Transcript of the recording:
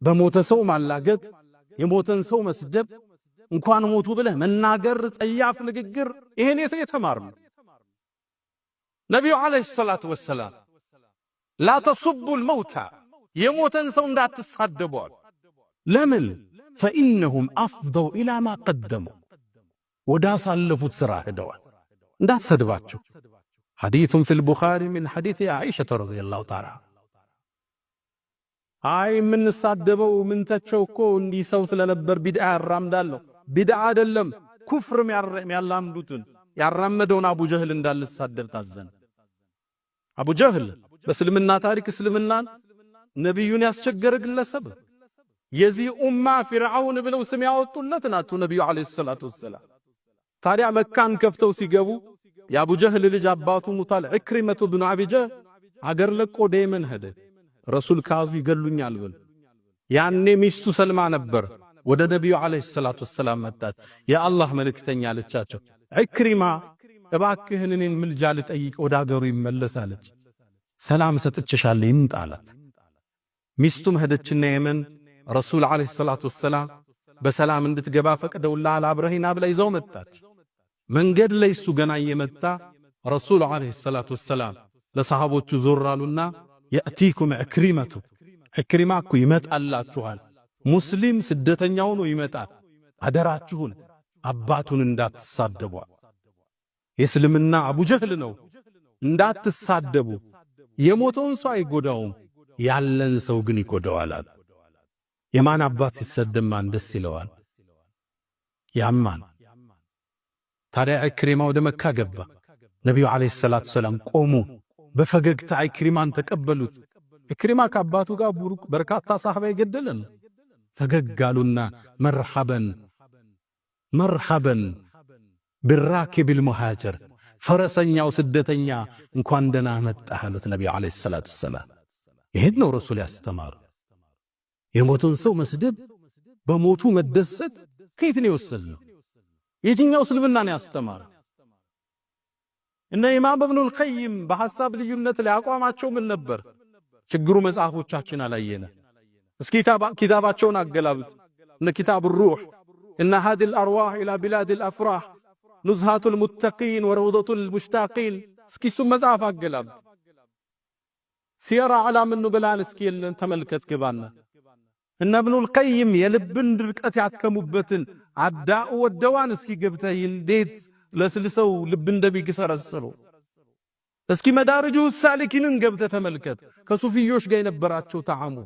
በሞተ ሰው ማላገጥ የሞተን ሰው መስደብ እንኳን ሞቱ ብለህ መናገር ጸያፍ ንግግር ይሄን የተማርነው ነብዩ አለይሂ ሰላቱ ወሰላም ላ ተሱቡ الموتى የሞተን ሰው እንዳትሳደቡ ለምን فإنهم أفضوا إلى ما قدموا وداسالفوت سرا ሄደዋል እንዳትሰድባቸው حديث في البخاري من حديث عائشة رضي الله تعالى አይ ምን ሳደበው ምን ተቸውኮ እንዲ ሰው ስለነበር ቢድዓ ያራምዳለው ቢድዓ አይደለም ኩፍር ያላምዱትን ያራመደውን አቡ ጀህል እንዳልሳደብ ታዘን አቡ ጀህል በእስልምና ታሪክ እስልምናን ነብዩን ያስቸገረ ግለሰብ የዚህ ኡማ ፍርዓውን ብለው ስም ያወጡለት ናቸው ነብዩ አለይሂ ሰላቱ ወሰላም ታዲያ መካን ከፍተው ሲገቡ የአቡ ጀህል ልጅ አባቱ ሙታል ኢክሪመቱ ብኑ አቢ ጀህል አገር ለቆ ደየመን ሄደ ረሱል ካዙ ይገሉኛል ብሎ ያኔ ሚስቱ ሰልማ ነበር ወደ ነብዩ አለይሂ ሰላቱ ወሰላም መጣች የአላህ መልእክተኛ አለቻቸው ኢክሪማ እባክህን እኔን ምልጃ ልጠይቅ ወደ አገሩ ይመለሳለች ሰላም ሰጥቼሻለሁ ይምጣላት ሚስቱም ሄደችና የመን ረሱል አለይሂ ሰላቱ ወሰላም በሰላም እንድትገባ ፈቅደውላል አብረሂና ብላ ይዘው መጣች መንገድ ላይ እሱ ገና እየመጣ ረሱል አለይሂ ሰላቱ ወሰላም ለሰሃቦቹ ዞራሉና يأتيكم عكرمة عكرمة ይመጣላችኋል ሙስሊም ስደተኛው ነው ይመጣል አደራችሁን አባቱን እንዳትሳደቡ የእስልምና አቡ ጀህል ነው እንዳትሳደቡ የሞተውን ሰው አይጎዳውም ያለን ሰው ግን ይጎዳዋል የማን አባት ሲሰደብ ማን ደስ ይለዋል ያማን ታዲያ ኢክሪማ ወደ መካ ገባ ነብዩ አለይሂ ሰላቱ ሰላም ቆሙ በፈገግታ ኢክሪማን ተቀበሉት ኢክሪማ ከአባቱ ጋር ቡሩክ በርካታ ሰሃባ ይገደለን ፈገጋሉና መርሐበን بالراكب المهاجر ፈረሰኛው ስደተኛ እንኳን ደህና መጣህ አሉት ነብዩ አለይሂ ሰላቱ ሰላም ይሄን ነው ረሱል ያስተማሩ የሞቱን ሰው መስደብ በሞቱ መደሰት ከየት ነው የወሰድነው የትኛው እስልምና ነው ያስተማረው እነ ኢማም ኢብኑ አልቀይም በሐሳብ ልዩነት ላይ አቋማቸው ምን ነበር ችግሩ መጽሐፎቻችን አላየነ እስኪ ኪታባቸውን አገላብጥ እነ ኪታብ الروح ان هذه الارواح الى بلاد الافراح نزهة المتقين وروضة المشتاقين እስኪ እሱ መጽሐፍ አገላብጥ ሲራ علام النبلان እስኪ ተመልከት ግባና እነ ኢብኑ አልቀይም የልብን ድርቀት ያከሙበትን አዳኡ ወደዋን እስኪ ገብተህ እንዴት ለስልሰው ልብ እንደሚገሰረሰሩ እስኪ መዳርጁ ሳሊኪንን ገብተ ተመልከት ከሱፊዮች ጋር የነበራቸው ተዓሙ